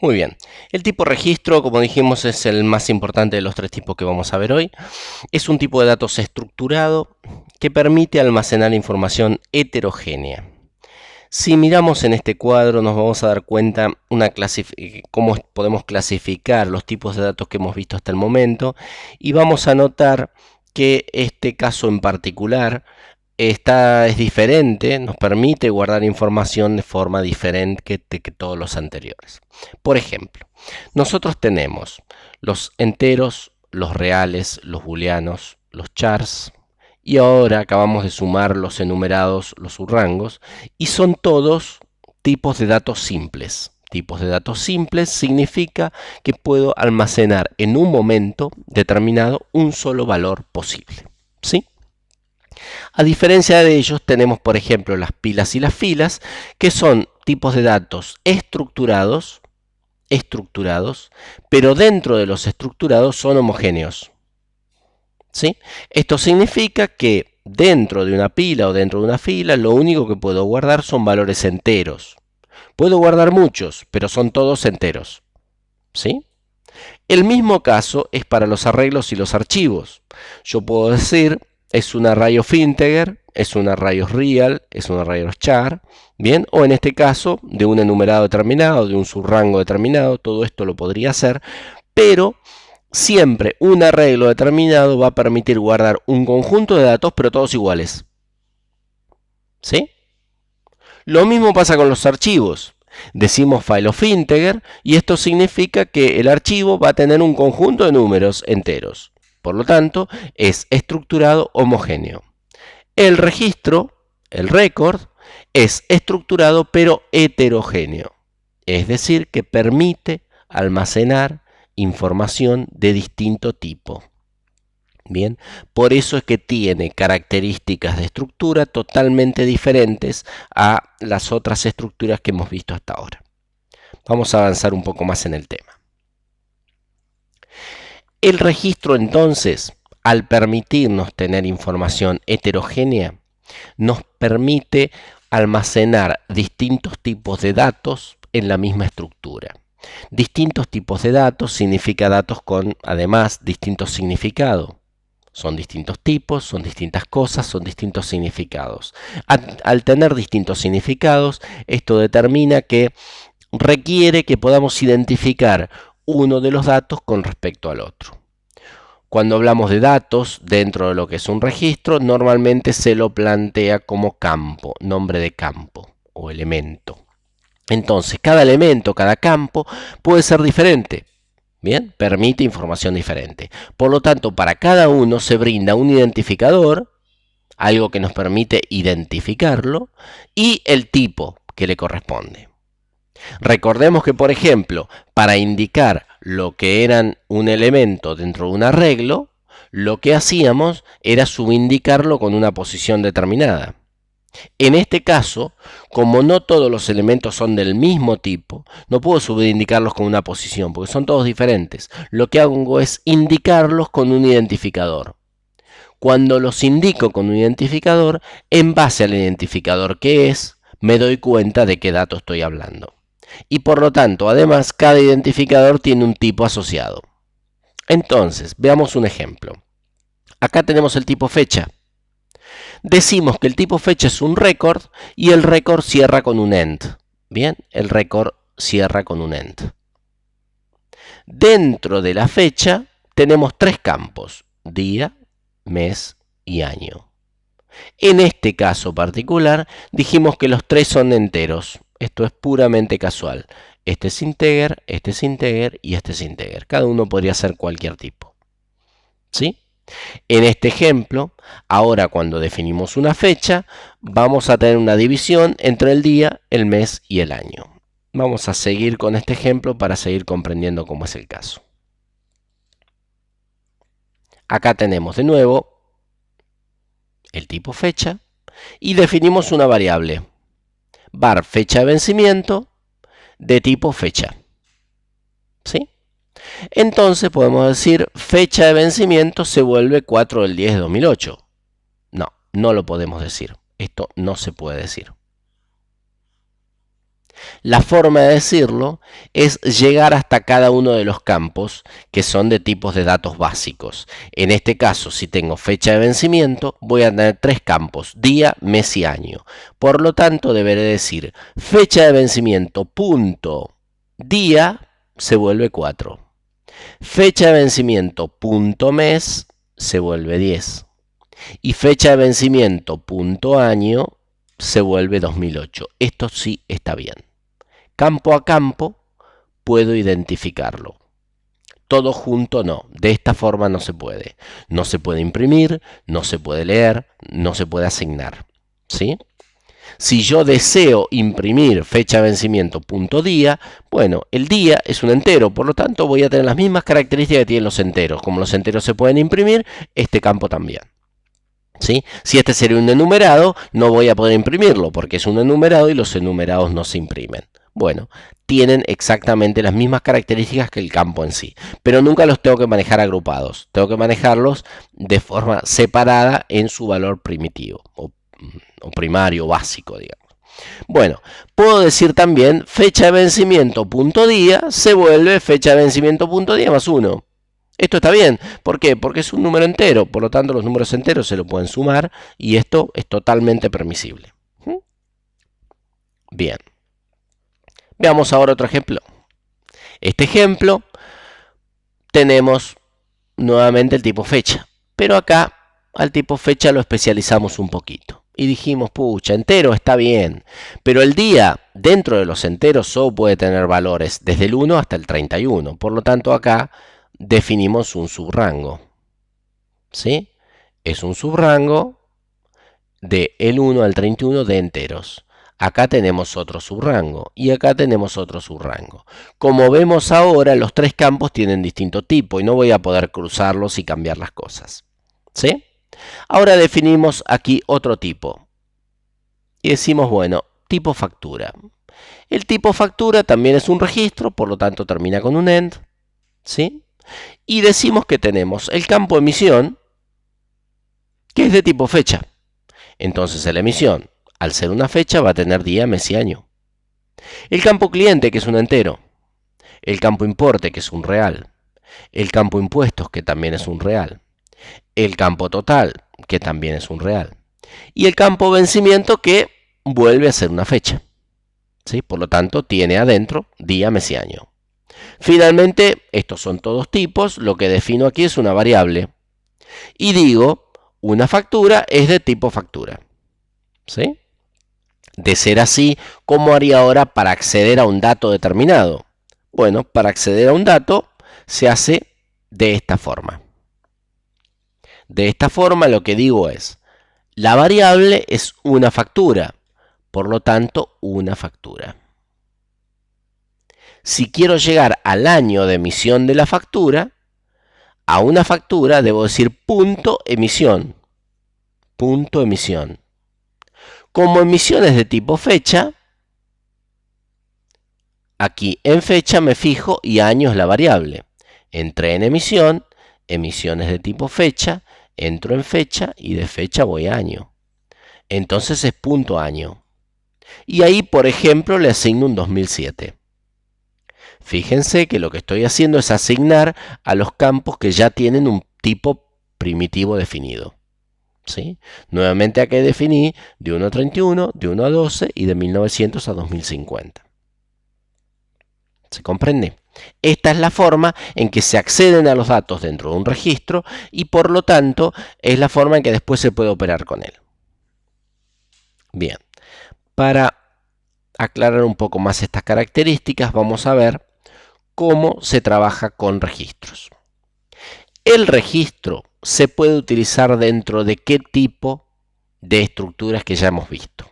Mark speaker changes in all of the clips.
Speaker 1: Muy bien. El tipo registro, como dijimos, es el más importante de los tres tipos que vamos a ver hoy. Es un tipo de datos estructurado que permite almacenar información heterogénea. Si miramos en este cuadro nos vamos a dar cuenta cómo podemos clasificar los tipos de datos que hemos visto hasta el momento y vamos a notar que este caso en particular es diferente, nos permite guardar información de forma diferente que todos los anteriores. Por ejemplo, nosotros tenemos los enteros, los reales, los booleanos, los chars, y ahora acabamos de sumar los enumerados, los subrangos, y son todos tipos de datos simples. Tipos de datos simples significa que puedo almacenar en un momento determinado un solo valor posible. ¿Sí? A diferencia de ellos, tenemos, por ejemplo, las pilas y las filas, que son tipos de datos estructurados, pero dentro de los estructurados son homogéneos. ¿Sí? Esto significa que dentro de una pila o dentro de una fila, lo único que puedo guardar son valores enteros. Puedo guardar muchos, pero son todos enteros. ¿Sí? El mismo caso es para los arreglos y los archivos. Yo puedo decir, es un array of integer, es un array of real, es un array of char, ¿bien? O en este caso, de un enumerado determinado, de un subrango determinado, todo esto lo podría hacer, pero siempre un arreglo determinado va a permitir guardar un conjunto de datos, pero todos iguales. ¿Sí? Lo mismo pasa con los archivos. Decimos file of integer y esto significa que el archivo va a tener un conjunto de números enteros. Por lo tanto, es estructurado homogéneo. El registro, el record, es estructurado pero heterogéneo. Es decir, que permite almacenar información de distinto tipo. Bien, por eso es que tiene características de estructura totalmente diferentes a las otras estructuras que hemos visto hasta ahora. Vamos a avanzar un poco más en el tema. El registro entonces, al permitirnos tener información heterogénea, nos permite almacenar distintos tipos de datos en la misma estructura. Distintos tipos de datos significa datos con, además, distintos significados. Son distintos tipos, son distintas cosas, son distintos significados. Al tener distintos significados, esto determina que requiere que podamos identificar uno de los datos con respecto al otro. Cuando hablamos de datos dentro de lo que es un registro, normalmente se lo plantea como campo, nombre de campo o elemento. Entonces, cada elemento, cada campo puede ser diferente. Bien, permite información diferente. Por lo tanto, para cada uno se brinda un identificador, algo que nos permite identificarlo, y el tipo que le corresponde. Recordemos que, por ejemplo, para indicar lo que eran un elemento dentro de un arreglo, lo que hacíamos era subindicarlo con una posición determinada. En este caso, como no todos los elementos son del mismo tipo, no puedo subindicarlos con una posición, porque son todos diferentes. Lo que hago es indicarlos con un identificador. Cuando los indico con un identificador, en base al identificador que es, me doy cuenta de qué dato estoy hablando. Y por lo tanto, además, cada identificador tiene un tipo asociado. Entonces, veamos un ejemplo. Acá tenemos el tipo fecha. Decimos que el tipo fecha es un record y el record cierra con un end. Bien, el record cierra con un end. Dentro de la fecha tenemos tres campos: día, mes y año. En este caso particular dijimos que los tres son enteros. Esto es puramente casual. Este es integer y este es integer. Cada uno podría ser cualquier tipo. ¿Sí? En este ejemplo, ahora cuando definimos una fecha, vamos a tener una división entre el día, el mes y el año. Vamos a seguir con este ejemplo para seguir comprendiendo cómo es el caso. Acá tenemos de nuevo el tipo fecha y definimos una variable, var fecha de vencimiento de tipo fecha. ¿Sí? Entonces podemos decir fecha de vencimiento se vuelve 4 del 10 de 2008. No, no lo podemos decir. Esto no se puede decir. La forma de decirlo es llegar hasta cada uno de los campos que son de tipos de datos básicos. En este caso, si tengo fecha de vencimiento, voy a tener tres campos, día, mes y año. Por lo tanto, deberé decir fecha de vencimiento punto día se vuelve 4. Fecha de vencimiento punto mes se vuelve 10. Y fecha de vencimiento punto año se vuelve 2008. Esto sí está bien. Campo a campo puedo identificarlo. Todo junto no. De esta forma no se puede. No se puede imprimir, no se puede leer, no se puede asignar. ¿Sí? Si yo deseo imprimir fecha de vencimiento punto día, bueno, el día es un entero, por lo tanto voy a tener las mismas características que tienen los enteros. Como los enteros se pueden imprimir, este campo también. ¿Sí? Si este sería un enumerado, no voy a poder imprimirlo porque es un enumerado y los enumerados no se imprimen. Bueno, tienen exactamente las mismas características que el campo en sí, pero nunca los tengo que manejar agrupados. Tengo que manejarlos de forma separada en su valor primitivo o primario, básico, digamos. Bueno, puedo decir también fecha de vencimiento punto día se vuelve fecha de vencimiento punto día más 1. Esto está bien. ¿Por qué? Porque es un número entero. Por lo tanto, los números enteros se lo pueden sumar y esto es totalmente permisible. Bien. Veamos ahora otro ejemplo. Este ejemplo tenemos nuevamente el tipo fecha. Pero acá al tipo fecha lo especializamos un poquito. Y dijimos, pucha, entero está bien. Pero el día dentro de los enteros solo puede tener valores desde el 1 hasta el 31. Por lo tanto, acá definimos un subrango. ¿Sí? Es un subrango de el 1 al 31 de enteros. Acá tenemos otro subrango y acá tenemos otro subrango. Como vemos ahora, los tres campos tienen distinto tipo y no voy a poder cruzarlos y cambiar las cosas. ¿Sí? Ahora definimos aquí otro tipo. Y decimos, bueno, tipo factura. El tipo factura también es un registro, por lo tanto termina con un end. ¿Sí? Y decimos que tenemos el campo emisión, que es de tipo fecha. Entonces la emisión, al ser una fecha, va a tener día, mes y año. El campo cliente, que es un entero. El campo importe, que es un real. El campo impuestos, que también es un real. El campo total, que también es un real. Y el campo vencimiento, que vuelve a ser una fecha. ¿Sí? Por lo tanto, tiene adentro día, mes y año. Finalmente, estos son todos tipos. Lo que defino aquí es una variable. Y digo, una factura es de tipo factura. ¿Sí? De ser así, ¿cómo haría ahora para acceder a un dato determinado? Bueno, para acceder a un dato se hace de esta forma. De esta forma lo que digo es, la variable es una factura, por lo tanto, una factura. Si quiero llegar al año de emisión de la factura, a una factura debo decir punto emisión. Punto emisión. Como emisión es de tipo fecha, aquí en fecha me fijo y año es la variable. Entré en emisión, emisión es de tipo fecha, entro en fecha y de fecha voy a año. Entonces es punto año. Y ahí, por ejemplo, le asigno un 2007. Fíjense que lo que estoy haciendo es asignar a los campos que ya tienen un tipo primitivo definido. ¿Sí? Nuevamente aquí definí de 1 a 31, de 1 a 12 y de 1900 a 2050. ¿Se comprende? Esta es la forma en que se acceden a los datos dentro de un registro y por lo tanto es la forma en que después se puede operar con él. Bien, para aclarar un poco más estas características vamos a ver cómo se trabaja con registros. El registro se puede utilizar dentro de qué tipo de estructuras que ya hemos visto.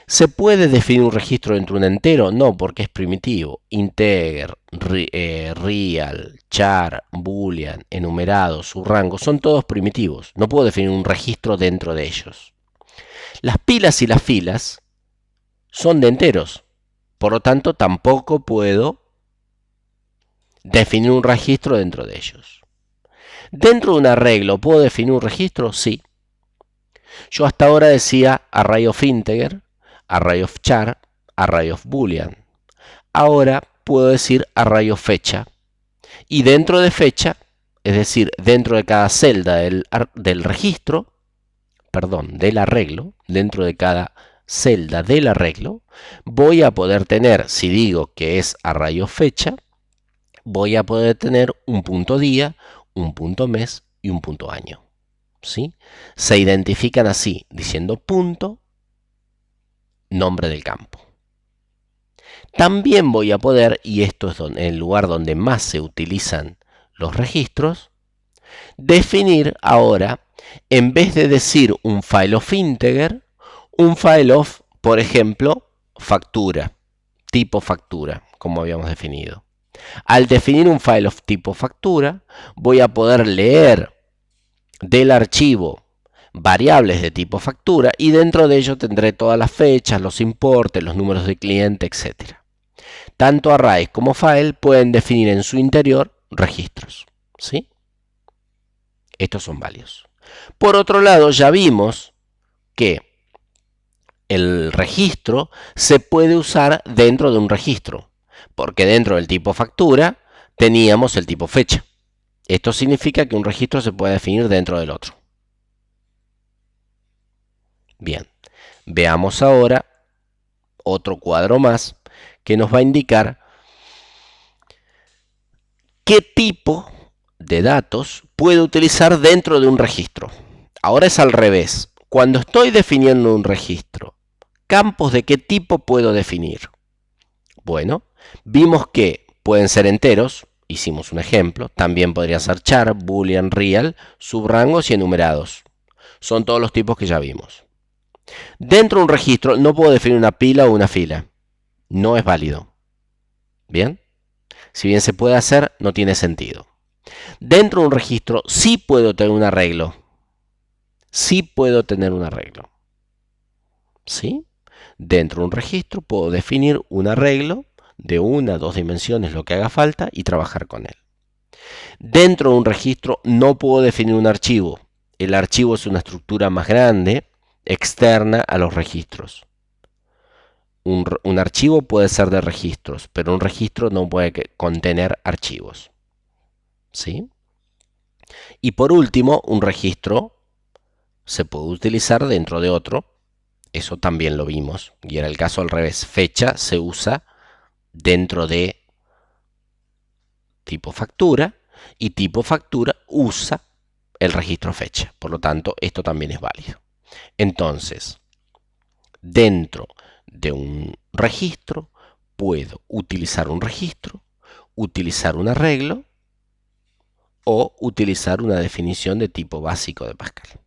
Speaker 1: ¿Se puede definir un registro dentro de un entero? No, porque es primitivo. Integer, real, char, boolean, enumerado, subrango, son todos primitivos. No puedo definir un registro dentro de ellos. Las pilas y las filas son de enteros. Por lo tanto, tampoco puedo definir un registro dentro de ellos. ¿Dentro de un arreglo puedo definir un registro? Sí. Yo hasta ahora decía array of integer, array of char, array of boolean. Ahora puedo decir array of fecha. Y dentro de fecha, es decir, dentro de cada celda del registro, perdón, del arreglo, dentro de cada celda del arreglo, voy a poder tener, si digo que es array of fecha, voy a poder tener un punto día, un punto mes y un punto año. ¿Sí? Se identifican así, diciendo punto, nombre del campo. También voy a poder, y esto es el lugar donde más se utilizan los registros, definir ahora, en vez de decir un file of integer, un file of, por ejemplo, factura, tipo factura, como habíamos definido. Al definir un file of tipo factura, voy a poder leer del archivo variables de tipo factura y dentro de ello tendré todas las fechas, los importes, los números de cliente, etc. Tanto arrays como file pueden definir en su interior registros. ¿Sí? Estos son válidos. Por otro lado, ya vimos que el registro se puede usar dentro de un registro, porque dentro del tipo factura teníamos el tipo fecha. Esto significa que un registro se puede definir dentro del otro. Bien, veamos ahora otro cuadro más que nos va a indicar qué tipo de datos puedo utilizar dentro de un registro. Ahora es al revés. Cuando estoy definiendo un registro, ¿campos de qué tipo puedo definir? Bueno, vimos que pueden ser enteros, hicimos un ejemplo, también podría ser char, boolean, real, subrangos y enumerados. Son todos los tipos que ya vimos. Dentro de un registro no puedo definir una pila o una fila. No es válido. ¿Bien? Si bien se puede hacer, no tiene sentido. Dentro de un registro sí puedo tener un arreglo. Sí puedo tener un arreglo. ¿Sí? Dentro de un registro puedo definir un arreglo de 1 a 2 dimensiones, lo que haga falta, y trabajar con él. Dentro de un registro no puedo definir un archivo. El archivo es una estructura más grande, externa a los registros. Un archivo puede ser de registros, pero un registro no puede contener archivos. ¿Sí? Y por último, un registro se puede utilizar dentro de otro. Eso también lo vimos. Y era el caso al revés. Fecha se usa dentro de tipo factura y tipo factura usa el registro fecha. Por lo tanto, esto también es válido. Entonces, dentro de un registro puedo utilizar un registro, utilizar un arreglo o utilizar una definición de tipo básico de Pascal.